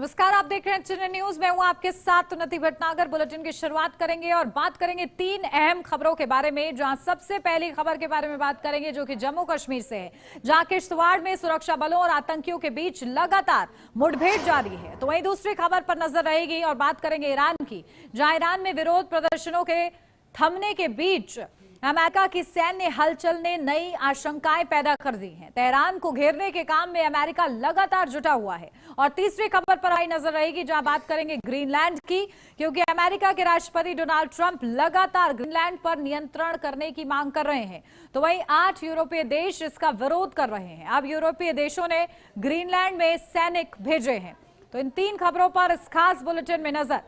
नमस्कार, आप देख रहे हैं चैनल न्यूज। मैं हूं आपके साथ उन्नति भटनागर। बुलेटिन की शुरुआत करेंगे और बात करेंगे तीन अहम खबरों के बारे में, जहां सबसे पहली खबर के बारे में बात करेंगे जो कि जम्मू कश्मीर से है, जहां किश्तवाड़ में सुरक्षा बलों और आतंकियों के बीच लगातार मुठभेड़ जारी है। तो वहीं दूसरी खबर पर नजर रहेगी और बात करेंगे ईरान की, जहां ईरान में विरोध प्रदर्शनों के थमने के बीच अमेरिका की सैन्य हलचल ने नई आशंकाएं पैदा कर दी हैं। तेहरान को घेरने के काम में अमेरिका लगातार जुटा हुआ है। और तीसरी खबर पर आई नजर रहेगी, जहां बात करेंगे ग्रीनलैंड की, क्योंकि अमेरिका के राष्ट्रपति डोनाल्ड ट्रंप लगातार ग्रीनलैंड पर नियंत्रण करने की मांग कर रहे हैं। तो वहीं 8 यूरोपीय देश इसका विरोध कर रहे हैं। अब यूरोपीय देशों ने ग्रीनलैंड में सैनिक भेजे हैं। तो इन तीन खबरों पर इस खास बुलेटिन में नजर।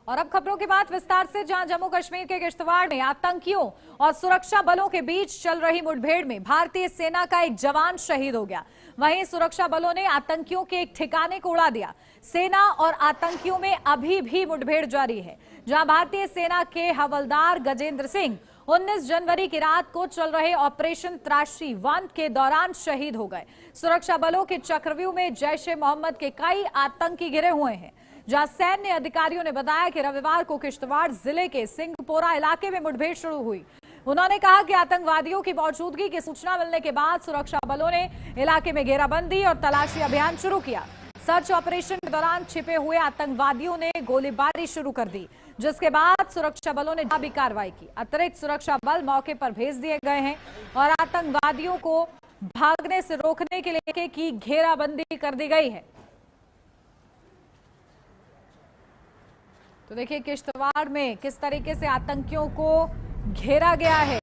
और अब खबरों की बात विस्तार से, जहां जम्मू कश्मीर के किश्तवाड़ में आतंकियों और सुरक्षा बलों के बीच चल रही मुठभेड़ में भारतीय सेना का एक जवान शहीद हो गया। वहीं सुरक्षा बलों ने आतंकियों के एक ठिकाने को उड़ा दिया। सेना और आतंकियों में अभी भी मुठभेड़ जारी है, जहां भारतीय सेना के हवलदार गजेंद्र सिंह 19 जनवरी की रात को चल रहे ऑपरेशन त्राशी 1 के दौरान शहीद हो गए। सुरक्षा बलों के चक्रव्यूह में जैश ए मोहम्मद के कई आतंकी घिरे हुए हैं, जहां सैन्य अधिकारियों ने बताया कि रविवार को किश्तवाड़ जिले के सिंहपोरा इलाके में मुठभेड़ शुरू हुई। उन्होंने कहा कि आतंकवादियों की मौजूदगी की सूचना मिलने के बाद सुरक्षा बलों ने इलाके में घेराबंदी और तलाशी अभियान शुरू किया। सर्च ऑपरेशन के दौरान छिपे हुए आतंकवादियों ने गोलीबारी शुरू कर दी, जिसके बाद सुरक्षा बलों ने जवाबी कार्रवाई की। अतिरिक्त सुरक्षा बल मौके पर भेज दिए गए हैं और आतंकवादियों को भागने से रोकने के लिए की घेराबंदी कर दी गई है। तो देखिए किश्तवाड़ में किस तरीके से आतंकियों को घेरा गया है।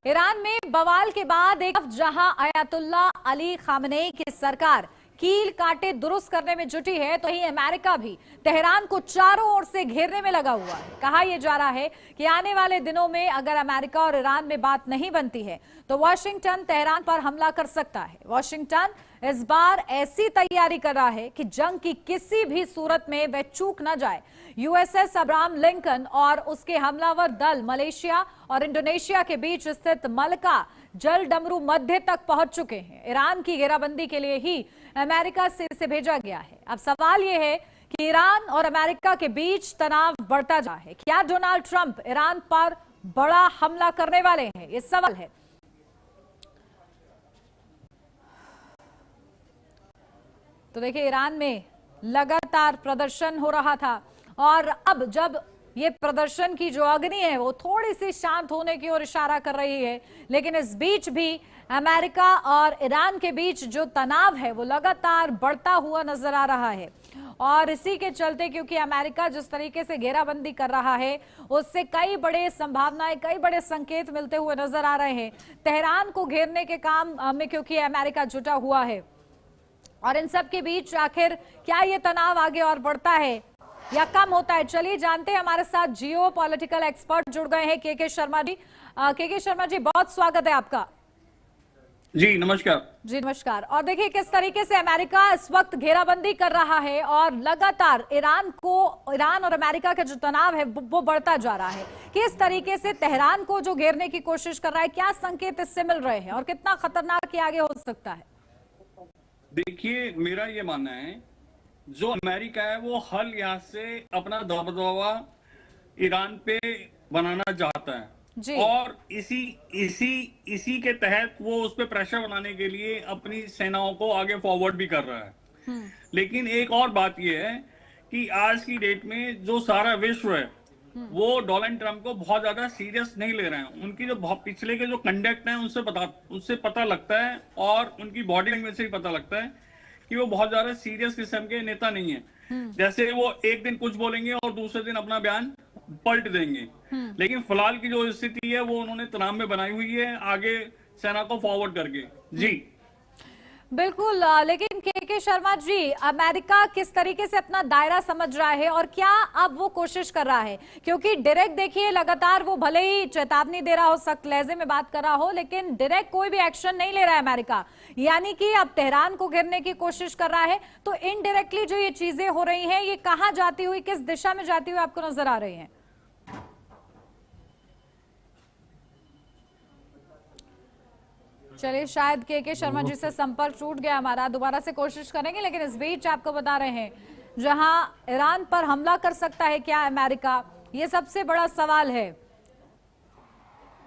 ईरान में बवाल के बाद एक जहां अयातुल्ला अली खामनेई की सरकार कील कांटे दुरुस्त करने में जुटी है, तो वहीं अमेरिका भी तेहरान को चारों ओर से घेरने में लगा हुआ है। कहा यह जा रहा है कि आने वाले दिनों में अगर अमेरिका और ईरान में बात नहीं बनती है तो वाशिंगटन तेहरान पर हमला कर सकता है। वाशिंगटन इस बार ऐसी तैयारी कर रहा है कि जंग की किसी भी सूरत में वह चूक न जाए। यूएसएस अब्राहम लिंकन और उसके हमलावर दल मलेशिया और इंडोनेशिया के बीच स्थित मलका जल डमरू मध्य तक पहुंच चुके हैं। ईरान की घेराबंदी के लिए ही अमेरिका से इसे भेजा गया है। अब सवाल यह है कि ईरान और अमेरिका के बीच तनाव बढ़ता जा रहा है। क्या डोनाल्ड ट्रंप ईरान पर बड़ा हमला करने वाले हैं, ये सवाल है। तो देखिए ईरान में लगातार प्रदर्शन हो रहा था और अब जब ये प्रदर्शन की जो अग्नि है वो थोड़ी सी शांत होने की ओर इशारा कर रही है, लेकिन इस बीच भी अमेरिका और ईरान के बीच जो तनाव है वो लगातार बढ़ता हुआ नजर आ रहा है। और इसी के चलते, क्योंकि अमेरिका जिस तरीके से घेराबंदी कर रहा है उससे कई बड़े संभावनाएं, कई बड़े संकेत मिलते हुए नजर आ रहे हैं। तेहरान को घेरने के काम में क्योंकि अमेरिका जुटा हुआ है और इन सब के बीच आखिर क्या ये तनाव आगे और बढ़ता है या कम होता है, चलिए जानते हैं। हमारे साथ जियो पॉलिटिकल एक्सपर्ट जुड़ गए हैं के शर्मा जी। के शर्मा जी, बहुत स्वागत है आपका। जी नमस्कार। जी नमस्कार। और देखिए किस तरीके से अमेरिका इस वक्त घेराबंदी कर रहा है और लगातार ईरान और अमेरिका का जो तनाव है वो बढ़ता जा रहा है। किस तरीके से तेहरान को जो घेरने की कोशिश कर रहा है, क्या संकेत इससे मिल रहे हैं और कितना खतरनाक ये आगे हो सकता है? देखिए मेरा ये मानना है, जो अमेरिका है वो हल यहाँ से अपना दबदबा ईरान पे बनाना चाहता है जी। और इसी के तहत वो उस पर प्रेशर बनाने के लिए अपनी सेनाओं को आगे फॉरवर्ड भी कर रहा है। लेकिन एक और बात ये है कि आज की डेट में जो सारा विश्व है वो डोनाल्ड ट्रंप को बहुत ज्यादा सीरियस नहीं ले रहे हैं। उनकी जो पिछले के जो कंडक्ट है उससे पता लगता है और उनकी बॉडी लैंग्वेज से भी पता लगता है कि वो बहुत ज्यादा सीरियस किस्म के नेता नहीं है। जैसे वो एक दिन कुछ बोलेंगे और दूसरे दिन अपना बयान पलट देंगे। लेकिन फिलहाल की जो स्थिति है वो उन्होंने तनाव में बनाई हुई है, आगे सेना को फॉरवर्ड करके। जी बिल्कुल, लेकिन के शर्मा जी, अमेरिका किस तरीके से अपना दायरा समझ रहा है और क्या अब वो कोशिश कर रहा है? क्योंकि डायरेक्ट देखिए लगातार वो भले ही चेतावनी दे रहा हो, सख्त लहजे में बात कर रहा हो, लेकिन डायरेक्ट कोई भी एक्शन नहीं ले रहा है अमेरिका। यानी कि अब तेहरान को घेरने की कोशिश कर रहा है। तो इनडायरेक्टली जो ये चीजें हो रही हैं, ये कहाँ जाती हुई, किस दिशा में जाती हुई आपको नजर आ रही है? चलिए, शायद के शर्मा जी से संपर्क टूट गया हमारा, दोबारा से कोशिश करेंगे। लेकिन इस बीच आपको बता रहे हैं, जहां ईरान पर हमला कर सकता है क्या अमेरिका, ये सबसे बड़ा सवाल है।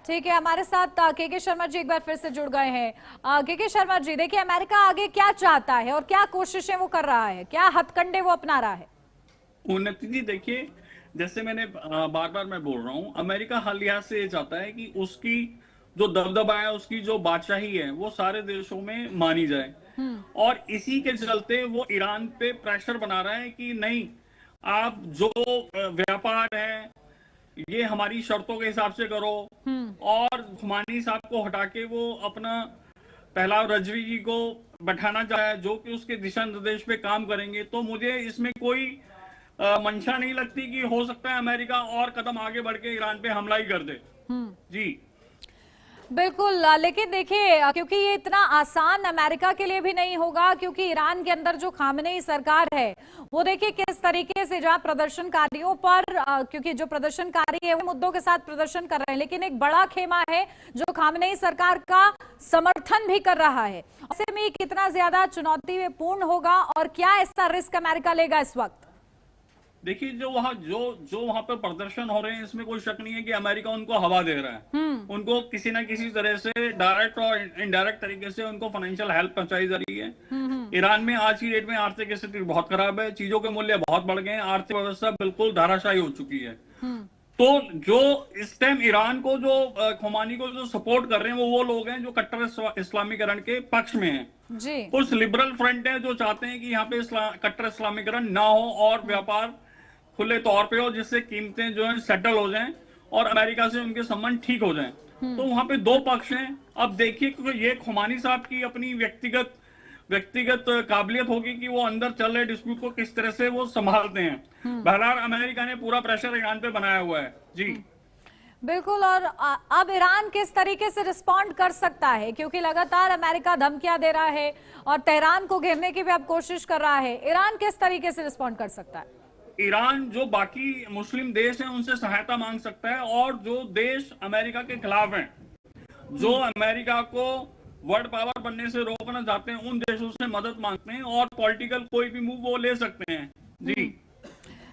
ठीक है, हमारे साथ के शर्मा जी एक बार फिर से जुड़ गए हैं। के शर्मा जी, देखिए अमेरिका आगे क्या चाहता है और क्या कोशिशें वो कर रहा है, क्या हथकंडे वो अपना रहा है? उन्नति जी, देखिए जैसे मैंने बार बार मैं बोल रहा हूं, अमेरिका हर लिहाज से ये चाहता है कि उसकी जो दबदबा है, उसकी जो बादशाही है, वो सारे देशों में मानी जाए। और इसी के चलते वो ईरान पे प्रेशर बना रहा है कि नहीं, आप जो व्यापार है ये हमारी शर्तों के हिसाब से करो। और खुमानी साहब को हटा के वो अपना पहला रजवी जी को बैठाना चाहे, जो कि उसके दिशा निर्देश पे काम करेंगे। तो मुझे इसमें कोई मंशा नहीं लगती कि हो सकता है अमेरिका और कदम आगे बढ़ के ईरान पे हमला ही कर दे। जी बिल्कुल, लेकिन देखिए क्योंकि ये इतना आसान अमेरिका के लिए भी नहीं होगा, क्योंकि ईरान के अंदर जो खामनेई सरकार है वो देखिए किस तरीके से जहां प्रदर्शनकारियों पर, क्योंकि जो प्रदर्शनकारी है वो मुद्दों के साथ प्रदर्शन कर रहे हैं, लेकिन एक बड़ा खेमा है जो खामनेई सरकार का समर्थन भी कर रहा है। ऐसे में कितना ज्यादा चुनौतीपूर्ण होगा और क्या ऐसा रिस्क अमेरिका लेगा इस वक्त? देखिए, जो वहां पर प्रदर्शन हो रहे हैं, इसमें कोई शक नहीं है कि अमेरिका उनको हवा दे रहा है। उनको किसी ना किसी तरह से डायरेक्ट और इनडायरेक्ट तरीके से उनको फाइनेंशियल हेल्प पहुंचाई जा रही है। ईरान में आज की डेट में आर्थिक स्थिति बहुत खराब है, चीजों के मूल्य बहुत बढ़ गए हैं, आर्थिक व्यवस्था बिल्कुल धाराशायी हो चुकी है। तो जो इस टाइम ईरान को, जो खुमानी को जो सपोर्ट कर रहे हैं, वो लोग हैं जो कट्टर इस्लामीकरण के पक्ष में हैं। जी। कुछ लिबरल फ्रंट है जो चाहते हैं कि यहाँ पे कट्टर इस्लामीकरण ना हो और व्यापार खुले तौर पे हो, जिससे कीमतें जो है सेटल हो जाएं और अमेरिका से उनके संबंध ठीक हो जाएं। तो वहां पे दो पक्ष हैं। अब देखिए, क्योंकि ये खुमानी साहब की अपनी व्यक्तिगत काबिलियत होगी कि वो अंदर चल रहे डिस्प्यूट को किस तरह से वो संभालते हैं। बहरहाल अमेरिका ने पूरा प्रेशर ईरान पे बनाया हुआ है। जी बिल्कुल, और अब ईरान किस तरीके से रिस्पॉन्ड कर सकता है, क्योंकि लगातार अमेरिका धमकियां दे रहा है और तेहरान को घेरने की भी अब कोशिश कर रहा है। ईरान किस तरीके से रिस्पॉन्ड कर सकता है? ईरान जो बाकी मुस्लिम देश हैं उनसे सहायता मांग सकता है, और जो देश अमेरिका के खिलाफ हैं, जो अमेरिका को वर्ल्ड पावर बनने से रोकना चाहते हैं, उन देशों से मदद मांगते हैं और पॉलिटिकल कोई भी मूव वो ले सकते हैं। जी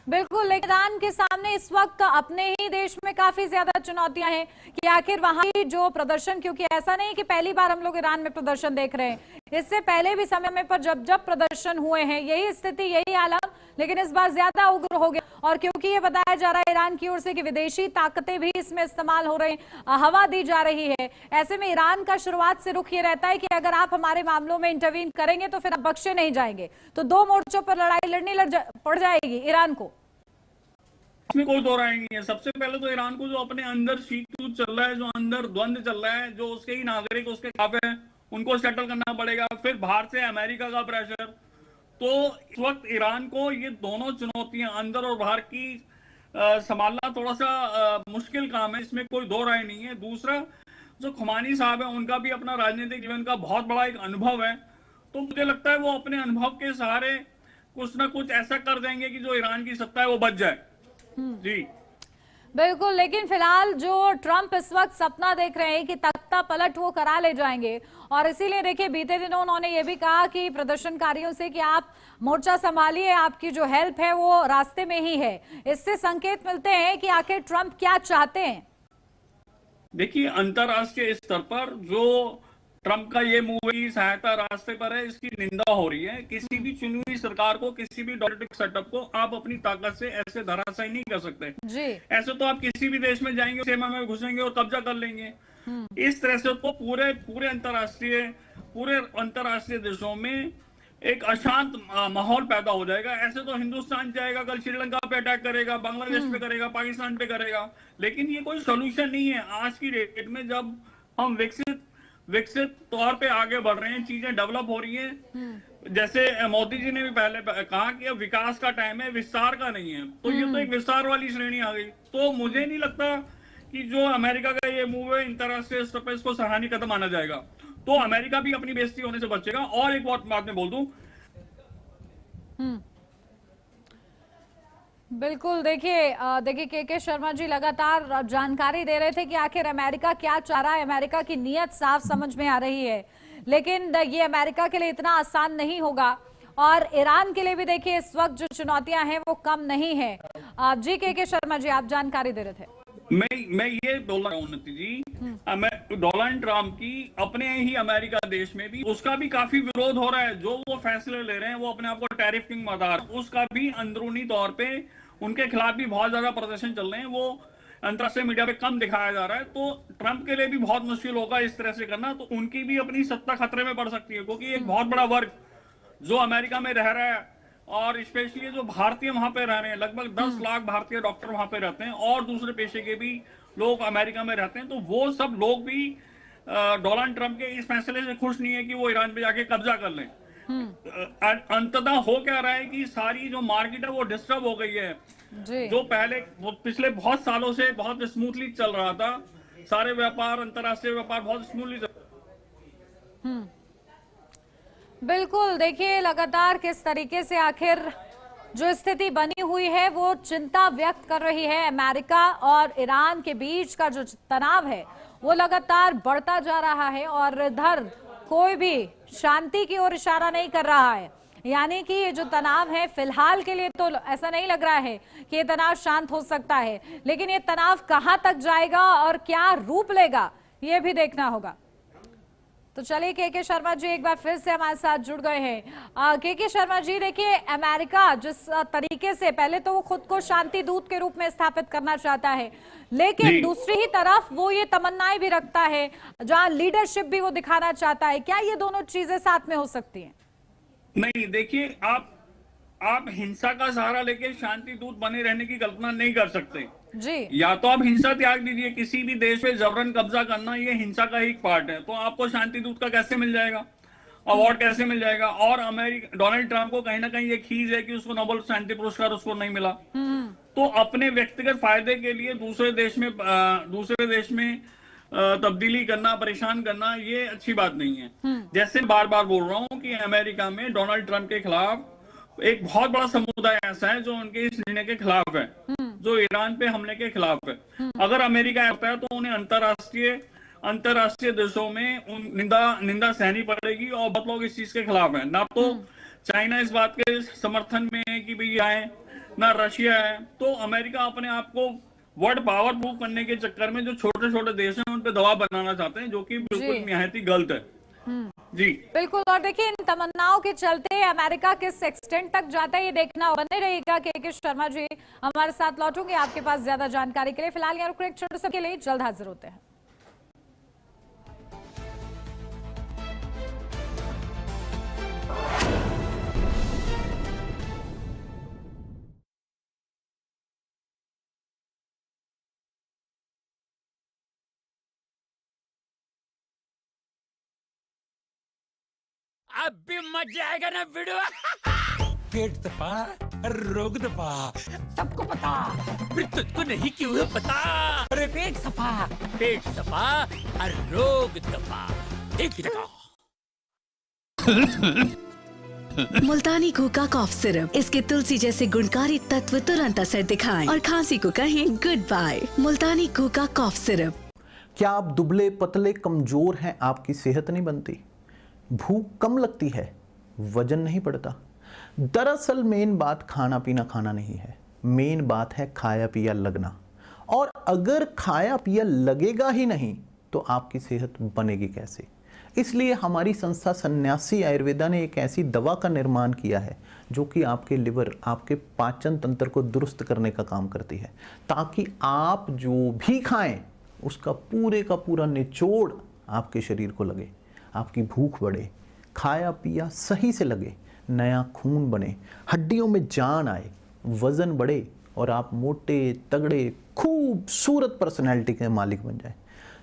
बिल्कुल, लेकिन ईरान के सामने इस वक्त अपने ही देश में काफी ज्यादा चुनौतियां हैं कि आखिर वहां की जो प्रदर्शन, क्योंकि ऐसा नहीं कि पहली बार हम लोग ईरान में प्रदर्शन देख रहे हैं, इससे पहले भी समय पर जब प्रदर्शन हुए हैं यही स्थिति, यही आलम, लेकिन इस बार ज्यादा उग्र हो गया। और क्योंकि ये बताया जा रहा है ईरान की ओर से कि विदेशी ताकतें भी इसमें इस्तेमाल हो रही, हवा दी जा रही है, ऐसे में ईरान का शुरुआत से रुख ये रहता है कि अगर आप हमारे मामलों में इंटरवीन करेंगे तो फिर आप बख्शे नहीं जाएंगे। तो दो मोर्चों पर लड़ाई लड़नी पड़ जाएगी ईरान को। इसमें कोई दो राय नहीं है। सबसे पहले तो ईरान को जो अपने अंदर शीतयुद्ध चल रहा है, जो अंदर द्वंद्व चल रहा है, जो उसके ही नागरिक उसके खिलाफ है, उनको सेटल करना पड़ेगा। फिर बाहर से अमेरिका का प्रेशर। तो इस वक्त ईरान को ये दोनों चुनौतियां, अंदर और बाहर की, संभालना थोड़ा सा मुश्किल काम है, इसमें कोई दो राय नहीं है। दूसरा, जो खुमानी साहब है उनका भी अपना राजनीतिक जीवन का बहुत बड़ा एक अनुभव है, तो मुझे लगता है वो अपने अनुभव के सहारे कुछ ना कुछ ऐसा कर देंगे कि जो ईरान की सत्ता है वो बच जाए। जी बिल्कुल, लेकिन फिलहाल जो ट्रंप इस वक्त सपना देख रहे हैं कि तख्ता पलट वो करा ले जाएंगे, और इसीलिए देखिए बीते दिनों उन्होंने ये भी कहा कि प्रदर्शनकारियों से कि आप मोर्चा संभालिए, आपकी जो हेल्प है वो रास्ते में ही है। इससे संकेत मिलते हैं कि आखिर ट्रंप क्या चाहते हैं। देखिए, अंतरराष्ट्रीय स्तर पर जो ट्रंप का ये मूव की सहायता रास्ते पर है, इसकी निंदा हो रही है। किसी भी चुनी हुई सरकार को, किसी भी डेमोक्रेटिक सेटअप को आप अपनी ताकत से ऐसे धराशायी नहीं कर सकते जी। ऐसे तो आप किसी भी देश में जाएंगे, सीमा में घुसेंगे और कब्जा कर लेंगे। इस तरह से तो पूरे अंतरराष्ट्रीय देशों में एक अशांत माहौल पैदा हो जाएगा। ऐसे तो हिंदुस्तान जाएगा, कल श्रीलंका पे अटैक करेगा, बांग्लादेश पे करेगा, पाकिस्तान पे करेगा, लेकिन ये कोई सोल्यूशन नहीं है। आज की डेट में जब हम विकसित विकसित तौर पे आगे बढ़ रहे हैं, चीजें डेवलप हो रही हैं। जैसे मोदी जी ने भी पहले कहा कि अब विकास का टाइम है, विस्तार का नहीं है, तो ये तो एक विस्तार वाली श्रेणी आ गई। तो मुझे नहीं लगता कि जो अमेरिका का ये मूव है अंतरराष्ट्रीय स्तर पर इसको सराहनीय कदम माना जाएगा, तो अमेरिका भी अपनी बेइज्जती होने से बचेगा। और एक बात मैं बोल दूं, बिल्कुल, देखिए के शर्मा जी लगातार जानकारी दे रहे थे कि आखिर अमेरिका क्या चाह रहा है। अमेरिका की नीयत साफ समझ में आ रही है, लेकिन ये अमेरिका के लिए इतना आसान नहीं होगा। और ईरान के लिए भी देखिए इस वक्त जो चुनौतियां हैं वो कम नहीं है। जी के शर्मा जी, आप जानकारी दे रहे थे। मैं ये बोल रहा हूँ उन्नति जी, डोनाल्ड ट्रंप की अपने ही अमेरिका देश में भी उसका भी काफी विरोध हो रहा है। जो वो फैसले ले रहे हैं, वो अपने आप को टैरिफ किंग बता रहे हैं, उसका भी अंदरूनी तौर पे उनके खिलाफ भी बहुत ज्यादा प्रदर्शन चल रहे हैं। वो अंतरराष्ट्रीय मीडिया पे कम दिखाया जा रहा है। तो ट्रंप के लिए भी बहुत मुश्किल होगा इस तरह से करना। तो उनकी भी अपनी सत्ता खतरे में पड़ सकती है, क्योंकि एक बहुत बड़ा वर्ग जो अमेरिका में रह रहा है, और स्पेशली जो भारतीय वहां पे रह रहे हैं, लगभग 10 लाख भारतीय डॉक्टर वहां पे रहते हैं, और दूसरे पेशे के भी लोग अमेरिका में रहते हैं। तो वो सब लोग भी डोनाल्ड ट्रंप के इस फैसले से खुश नहीं है कि वो ईरान पे जाके कब्जा कर लें। अंततः हो क्या रहा है कि सारी जो मार्केट है वो डिस्टर्ब हो गई है। जो पहले पिछले बहुत सालों से बहुत स्मूथली चल रहा था, सारे व्यापार, अंतरराष्ट्रीय व्यापार बहुत स्मूथली चल। बिल्कुल, देखिए लगातार किस तरीके से आखिर जो स्थिति बनी हुई है वो चिंता व्यक्त कर रही है। अमेरिका और ईरान के बीच का जो तनाव है वो लगातार बढ़ता जा रहा है, और इधर कोई भी शांति की ओर इशारा नहीं कर रहा है। यानी कि ये जो तनाव है फिलहाल के लिए तो ऐसा नहीं लग रहा है कि ये तनाव शांत हो सकता है, लेकिन ये तनाव कहां तक जाएगा और क्या रूप लेगा ये भी देखना होगा। तो चलिए के शर्मा जी एक बार फिर से हमारे साथ जुड़ गए हैं। के शर्मा जी, देखिए अमेरिका जिस तरीके से पहले तो वो खुद को शांति दूत के रूप में स्थापित करना चाहता है, लेकिन दूसरी ही तरफ वो ये तमन्नाएं भी रखता है जहां लीडरशिप भी वो दिखाना चाहता है। क्या ये दोनों चीजें साथ में हो सकती हैं? नहीं, देखिए आप हिंसा का सहारा लेके शांति दूत बने रहने की कल्पना नहीं कर सकते जी। या तो आप हिंसा त्याग दीजिए, किसी भी देश पे जबरन कब्जा करना ये हिंसा का ही पार्ट है। तो आपको शांति दूत का कैसे मिल जाएगा, अवार्ड कैसे मिल जाएगा? और डोनाल्ड ट्रंप को कहीं ना कहीं ये खीज है कि उसको नोबेल शांति पुरस्कार उसको नहीं मिला। तो अपने व्यक्तिगत फायदे के लिए दूसरे देश में तब्दीली करना, परेशान करना, ये अच्छी बात नहीं है। जैसे बार बार बोल रहा हूं कि अमेरिका में डोनाल्ड ट्रंप के खिलाफ एक बहुत बड़ा समुदाय ऐसा है जो उनके इस निर्णय के खिलाफ है, जो ईरान पे हमले के खिलाफ है। अगर अमेरिका आता है तो उन्हें अंतरराष्ट्रीय देशों में निंदा सहनी पड़ेगी, और बहुत लोग इस चीज के खिलाफ हैं। ना तो चाइना इस बात के समर्थन में है कि भाई आए, ना रशिया है। तो अमेरिका अपने आप को वर्ल्ड पावर प्रूव करने के चक्कर में जो छोटे छोटे देश हैं उन पे दबाव बनाना चाहते हैं, जो कि बिल्कुल निहायत ही गलत है। जी बिल्कुल। और देखिए इन तमन्नाओं के चलते अमेरिका किस एक्सटेंट तक जाता है ये देखना बने रहेगा। के शर्मा जी हमारे साथ लौटूंगे आपके पास ज्यादा जानकारी के लिए। फिलहाल यहाँ रुक छोटे से के लिए, जल्द हाजिर होते हैं। अब भी मजा आएगा ना वीडियो। पेट दबा, रोग दबा, सबको पता, फिर तुझको नहीं क्यों है पता? अरे पेट सफा और रोग दबा, एक ही जगह। मुल्तानी घोका कॉफ सिरप, इसके तुलसी जैसे गुणकारी तत्व तुरंत असर दिखाएं और खांसी को कहें गुड बाय। मुल्तानी घोका कॉफ सिरप। क्या आप दुबले पतले कमजोर हैं, आपकी सेहत नहीं बनती, भूख कम लगती है, वजन नहीं बढ़ता? दरअसल मेन बात खाना नहीं है, मेन बात है खाया पिया लगना। और अगर खाया पिया लगेगा ही नहीं तो आपकी सेहत बनेगी कैसे? इसलिए हमारी संस्था सन्यासी आयुर्वेदा ने एक ऐसी दवा का निर्माण किया है जो कि आपके लिवर, आपके पाचन तंत्र को दुरुस्त करने का काम करती है, ताकि आप जो भी खाएं उसका पूरे का पूरा निचोड़ आपके शरीर को लगे, आपकी भूख बढ़े, खाया पिया सही से लगे, नया खून बने, हड्डियों में जान आए, वजन बढ़े और आप मोटे तगड़े खूबसूरत पर्सनैलिटी के मालिक बन जाए।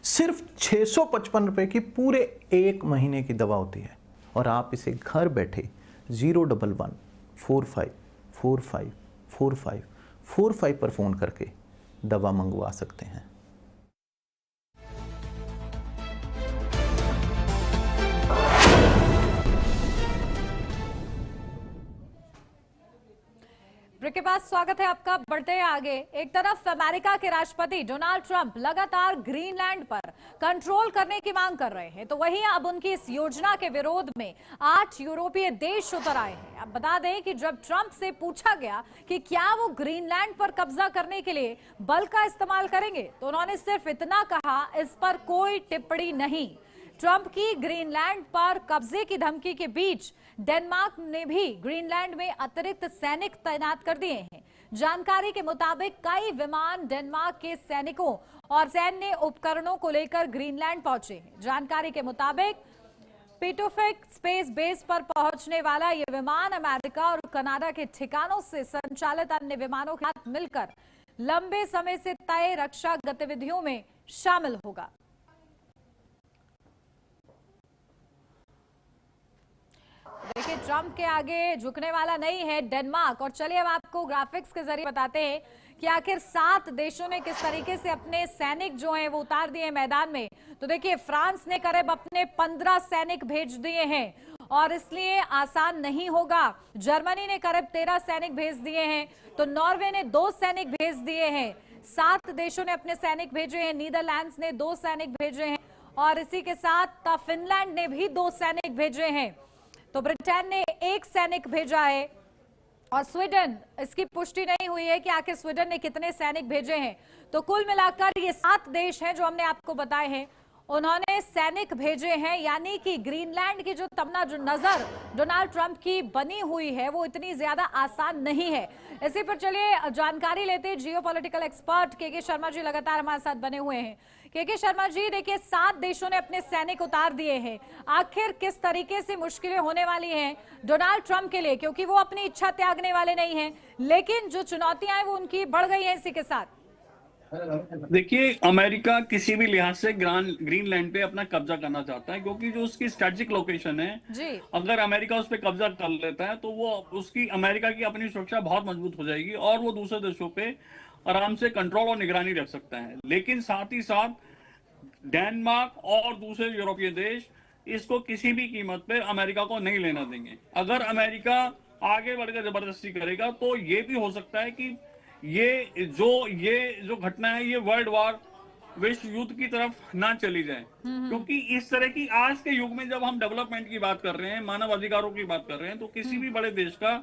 सिर्फ 655 रुपए की पूरे 1 महीने की दवा होती है और आप इसे घर बैठे 01145454545 पर फोन करके दवा मंगवा सकते हैं। ब्रेक के बाद स्वागत है आपका। बढ़ते हैं आगे। एक तरफ अमेरिका के राष्ट्रपति डोनाल्ड ट्रंप लगातार ग्रीनलैंड पर कंट्रोल करने की मांग कर रहे हैं, तो वहीं अब उनकी इस योजना के विरोध में 8 यूरोपीय देश उतर आए हैं। अब बता दें कि जब ट्रंप से पूछा गया कि क्या वो ग्रीनलैंड पर कब्जा करने के लिए बल का इस्तेमाल करेंगे, तो उन्होंने सिर्फ इतना कहा, इस पर कोई टिप्पणी नहीं। ट्रंप की ग्रीनलैंड पर कब्जे की धमकी के बीच डेनमार्क ने भी ग्रीनलैंड में अतिरिक्त सैनिक तैनात कर दिए हैं। जानकारी के मुताबिक कई विमान डेनमार्क के सैनिकों और सैन्य उपकरणों को लेकर ग्रीनलैंड पहुंचे हैं। जानकारी के मुताबिक पिटोफेक स्पेस बेस पर पहुंचने वाला यह विमान अमेरिका और कनाडा के ठिकानों से संचालित अन्य विमानों के साथ मिलकर लंबे समय से तय रक्षा गतिविधियों में शामिल होगा। देखिए, ट्रंप के आगे झुकने वाला नहीं है डेनमार्क। और चलिए अब आपको ग्राफिक्स के जरिए बताते हैं कि आखिर 7 देशों ने किस तरीके से अपने सैनिक जो हैं वो उतार दिए मैदान में। तो देखिए, फ्रांस ने करीब अपने 15 सैनिक भेज दिए हैं और इसलिए आसान नहीं होगा। जर्मनी ने करीब 13 सैनिक भेज दिए हैं, तो नॉर्वे ने 2 सैनिक भेज दिए हैं। 7 देशों ने अपने सैनिक भेजे हैं। नीदरलैंड्स ने 2 सैनिक भेजे हैं और इसी के साथ फिनलैंड ने भी 2 सैनिक भेजे हैं। तो ब्रिटेन ने 1 सैनिक भेजा है और स्वीडन, इसकी पुष्टि नहीं हुई है कि आखिर स्वीडन ने कितने सैनिक भेजे हैं। तो कुल मिलाकर ये 7 देश हैं जो हमने आपको बताए हैं, उन्होंने सैनिक भेजे हैं। यानी कि ग्रीनलैंड की जो तमन्ना, जो नजर डोनाल्ड ट्रंप की बनी हुई है, वो इतनी ज्यादा आसान नहीं है। इसी पर चलिए जानकारी लेते हैं। जियोपॉलिटिकल एक्सपर्ट के शर्मा जी लगातार हमारे साथ बने हुए हैं। के शर्मा जी, देखिए 7 देशों ने अपने सैनिक उतार दिए हैं। आखिर किस तरीके से मुश्किलें होने वाली हैं डोनाल्ड ट्रंप के लिए, क्योंकि वो अपनी इच्छा त्यागने वाले नहीं हैं, लेकिन जो चुनौतियां हैं वो उनकी बढ़ गई हैं इसी के साथ। देखिए, अमेरिका किसी भी लिहाज से ग्रीनलैंड पे अपना कब्जा करना चाहता है, क्योंकि जो उसकी स्ट्रेटेजिक लोकेशन है जी, अगर अमेरिका उस पर कब्जा कर लेता है तो वो उसकी अमेरिका की अपनी सुरक्षा बहुत मजबूत हो जाएगी और वो दूसरे देशों पे आराम से कंट्रोल और निगरानी रख सकता है। लेकिन साथ ही साथ डेनमार्क और दूसरे यूरोपीय देश इसको किसी भी कीमत पे अमेरिका को नहीं लेना देंगे। अगर अमेरिका आगे बढ़कर जबरदस्ती करेगा तो ये भी हो सकता है कि ये जो घटना है ये वर्ल्ड वॉर, विश्व युद्ध की तरफ ना चली जाए। क्योंकि इस तरह की आज के युग में जब हम डेवलपमेंट की बात कर रहे हैं, मानव अधिकारों की बात कर रहे हैं, तो किसी भी बड़े देश का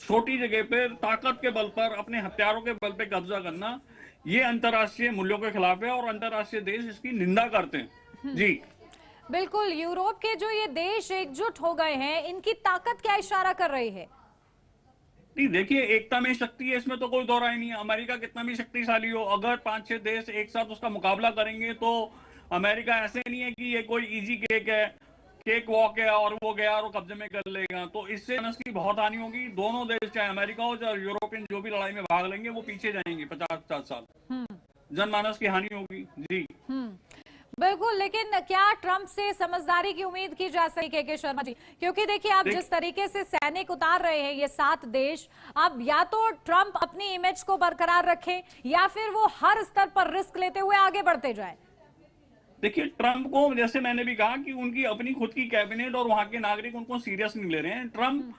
छोटी जगह पे ताकत के बल पर, अपने हथियारों के बल पे कब्जा करना, ये अंतर्राष्ट्रीय मूल्यों के खिलाफ है और अंतर्राष्ट्रीय देश इसकी निंदा करते हैं। जी बिल्कुल। यूरोप के जो ये देश एकजुट हो गए हैं, इनकी ताकत क्या इशारा कर रही है? नहीं, देखिए, एकता में शक्ति है, इसमें तो कोई दो राय नहीं है। अमेरिका कितना भी शक्तिशाली हो, अगर 5-6 देश एक साथ उसका मुकाबला करेंगे तो अमेरिका ऐसे नहीं है कि ये कोई इजी केक है, केक वॉक है और वो गया और वो कब्जे में कर लेगा। तो इससे इसकी बहुत हानि होगी। दोनों देश, चाहे अमेरिका हो चाहे यूरोपियन, जो भी लड़ाई में भाग लेंगे वो पीछे जाएंगे 50-50 साल। जनमानस की हानि होगी। जी बिल्कुल। लेकिन क्या ट्रंप से समझदारी की उम्मीद की जा सके के शर्मा जी? क्योंकि देखिए, आप जिस तरीके से सैनिक उतार रहे हैं ये 7 देश, अब या तो ट्रंप अपनी इमेज को बरकरार रखें या फिर वो हर स्तर पर रिस्क लेते हुए आगे बढ़ते जाए। देखिए, ट्रंप को, जैसे मैंने भी कहा कि उनकी अपनी खुद की कैबिनेट और वहां के नागरिक उनको सीरियस नहीं ले रहे हैं। ट्रंप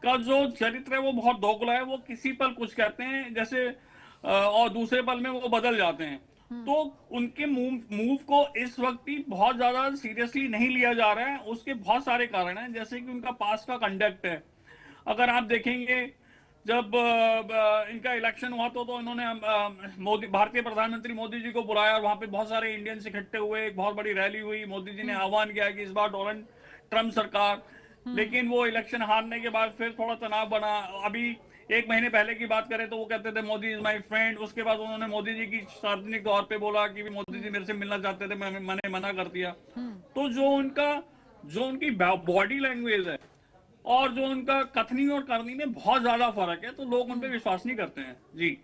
का जो चरित्र है वो बहुत दोगला है। वो किसी पल कुछ कहते हैं जैसे और दूसरे पल में वो बदल जाते हैं। तो उनके मूव को इस वक्त भी बहुत ज्यादा सीरियसली नहीं लिया जा रहा है। उसके बहुत सारे कारण हैं, जैसे कि उनका पास का कंडक्ट है। अगर आप देखेंगे, जब इनका इलेक्शन हुआ तो इन्होंने भारतीय प्रधानमंत्री मोदी जी को बुलाया और वहां पे बहुत सारे इंडियंस इकट्ठे हुए, एक बहुत बड़ी रैली हुई। मोदी जी ने आह्वान किया कि इस बार डोनाल्ड ट्रंप सरकार, लेकिन वो इलेक्शन हारने के बाद फिर थोड़ा तनाव बना। अभी 1 महीने पहले की बात करें तो वो कहते थे मोदी इज माय फ्रेंड। उसके बाद उन्होंने मोदी जी की सार्वजनिक तौर पे बोला कि मोदी जी मेरे से मिलना चाहते थे, मैंने मना कर दिया। तो जो उनकी बॉडी लैंग्वेज है और जो उनका कथनी और करनी में बहुत ज्यादा फर्क है, तो लोग उन पर विश्वास नहीं करते हैं। जी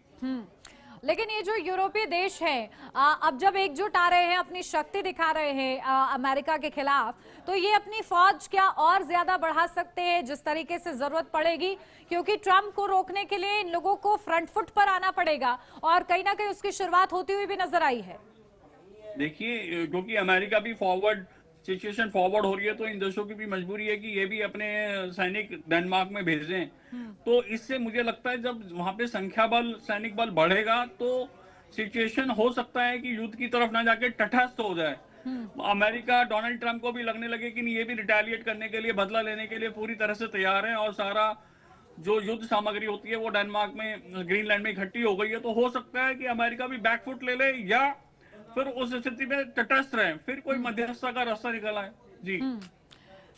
लेकिन ये जो यूरोपीय देश है अब जब एकजुट आ रहे हैं, अपनी शक्ति दिखा रहे हैं अमेरिका के खिलाफ, तो ये अपनी फौज क्या और ज्यादा बढ़ा सकते हैं जिस तरीके से जरूरत पड़ेगी? क्योंकि ट्रंप को रोकने के लिए इन लोगों को फ्रंट फुट पर आना पड़ेगा और कहीं ना कहीं उसकी शुरुआत होती हुई भी नजर आई है। देखिए, क्योंकि अमेरिका भी सिचुएशन फॉरवर्ड हो रही है, तो इन देशों की भी मजबूरी है कि ये भी अपने सैनिक डेनमार्क में भेजें। तो इससे मुझे लगता है जब वहां पे सैनिक बल बढ़ेगा तो सिचुएशन हो सकता है कि युद्ध की तरफ ना जाके तटस्थ हो जाए। अमेरिका डोनाल्ड ट्रंप को भी लगने लगे कि नहीं, ये भी रिटेलिएट करने के लिए, बदला लेने के लिए पूरी तरह से तैयार है और सारा जो युद्ध सामग्री होती है वो डेनमार्क में, ग्रीनलैंड में इकट्ठी हो गई है। तो हो सकता है कि अमेरिका भी बैकफुट ले ले या फिर उस स्थिति में तटस्थ रहे, फिर कोई मध्यस्थता का रास्ता निकल आए। जी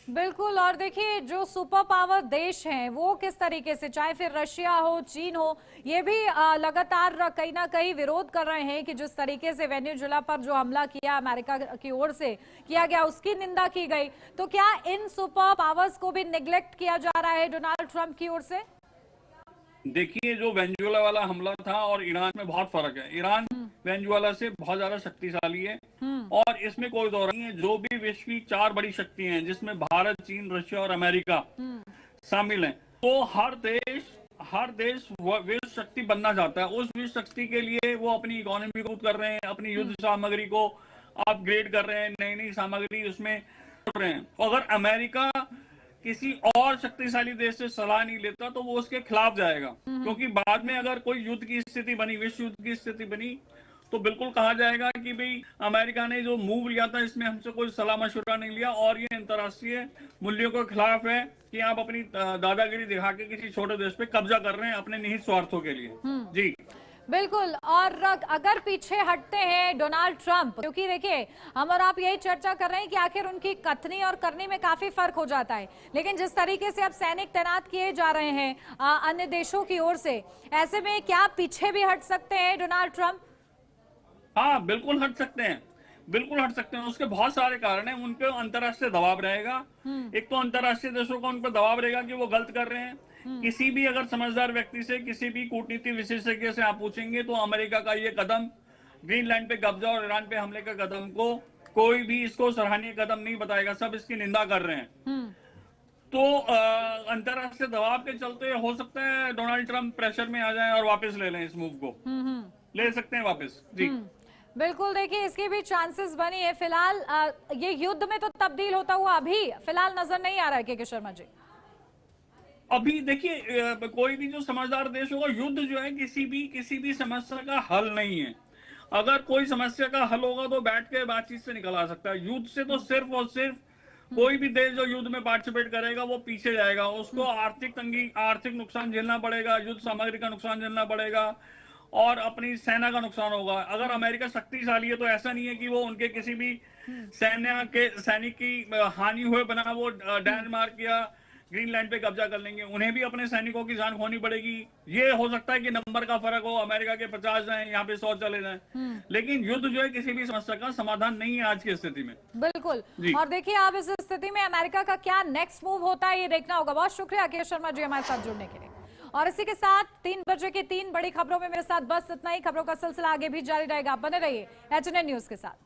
बिल्कुल। और देखिए, जो सुपर पावर देश हैं वो किस तरीके से, चाहे फिर रशिया हो, चीन हो, ये भी लगातार कहीं ना कहीं विरोध कर रहे हैं कि जिस तरीके से वेनेजुएला पर जो हमला किया अमेरिका की ओर से किया गया उसकी निंदा की गई। तो क्या इन सुपर पावर्स को भी निगलेक्ट किया जा रहा है डोनाल्ड ट्रंप की ओर से? देखिए, जो वेनेजुएला वाला हमला था और ईरान में बहुत फर्क है। ईरान वेनेजुएला से बहुत ज्यादा शक्तिशाली है और इसमें कोई दौर नहीं है। जो भी विश्व की 4 बड़ी शक्ति हैं जिसमें भारत, चीन, रशिया और अमेरिका शामिल हैं, तो हर देश विश्व शक्ति बनना चाहता है। उस विश्व शक्ति के लिए वो अपनी इकोनॉमी को कर रहे हैं, अपनी युद्ध सामग्री को अपग्रेड कर रहे हैं, नई नई सामग्री उसमें कर रहे हैं। अगर अमेरिका किसी और शक्तिशाली देश से सलाह नहीं लेता तो वो उसके खिलाफ जाएगा, क्योंकि बाद में अगर कोई युद्ध की स्थिति बनी, विश्व युद्ध की स्थिति बनी, तो बिल्कुल कहा जाएगा कि भाई अमेरिका ने जो मूव लिया था इसमें हमसे कोई सलाह मशवरा नहीं लिया और ये अंतर्राष्ट्रीय मूल्यों के खिलाफ है कि आप अपनी दादागिरी दिखा के किसी छोटे देश पे कब्जा कर रहे हैं अपने निहित स्वार्थों के लिए। जी बिल्कुल। और अगर पीछे हटते हैं डोनाल्ड ट्रंप, क्योंकि देखिए हम और आप यही चर्चा कर रहे हैं कि आखिर उनकी कथनी और करनी में काफी फर्क हो जाता है, लेकिन जिस तरीके से अब सैनिक तैनात किए जा रहे हैं अन्य देशों की ओर से, ऐसे में क्या पीछे भी हट सकते हैं डोनाल्ड ट्रंप? हाँ, बिल्कुल हट सकते हैं, बिल्कुल हट सकते हैं। उसके बहुत सारे कारण हैं। उन पे अंतर्राष्ट्रीय दबाव रहेगा। एक तो अंतर्राष्ट्रीय देशों का उन पर दबाव रहेगा कि वो गलत कर रहे हैं। किसी भी अगर समझदार व्यक्ति से, किसी भी कूटनीति विशेषज्ञ से आप पूछेंगे तो अमेरिका का ये कदम, ग्रीनलैंड पे कब्जा और ईरान पे हमले का कदम को कोई भी इसको सराहनीय कदम नहीं बताएगा, सब इसकी निंदा कर रहे हैं। तो अंतर्राष्ट्रीय दबाव के चलते हो सकता है डोनाल्ड ट्रंप प्रेशर में आ जाए और वापस ले लें इस मूव को। ले सकते हैं वापस। जी बिल्कुल। देखिए, इसकी भी चांसेस बनी है। फिलहाल ये युद्ध में तो तब्दील होता हुआ अभी फिलहाल नजर नहीं आ रहा है के शर्मा जी। अभी देखिए, कोई भी जो समझदार देश होगा, युद्ध जो है किसी भी समस्या का हल नहीं है। अगर कोई समस्या का हल होगा तो बैठ के बातचीत से निकल आ सकता है। युद्ध से तो सिर्फ और सिर्फ कोई भी देश जो युद्ध में पार्टिसिपेट करेगा वो पीछे जाएगा। उसको आर्थिक नुकसान झेलना पड़ेगा, युद्ध सामग्री का नुकसान झेलना पड़ेगा और अपनी सेना का नुकसान होगा। अगर अमेरिका शक्तिशाली है तो ऐसा नहीं है कि वो उनके किसी भी सैनिक की हानि हुए बना वो डेनमार्क या ग्रीनलैंड पे कब्जा कर लेंगे। उन्हें भी अपने सैनिकों की जान खोनी पड़ेगी। ये हो सकता है कि नंबर का फर्क हो, अमेरिका के 50 जाएं, यहाँ पे 100 चले जाएं, लेकिन युद्ध जो है किसी भी समस्या का समाधान नहीं है आज की स्थिति में। बिल्कुल। और देखिए, अब इस स्थिति में अमेरिका का क्या नेक्स्ट मूव होता है ये देखना होगा। बहुत शुक्रिया के शर्मा जी हमारे साथ जुड़ने के लिए। और इसी के साथ 3 बजे की 3 बड़ी खबरों में मेरे साथ बस इतना ही। खबरों का सिलसिला आगे भी जारी रहेगा। बने रहिए HNN न्यूज के साथ।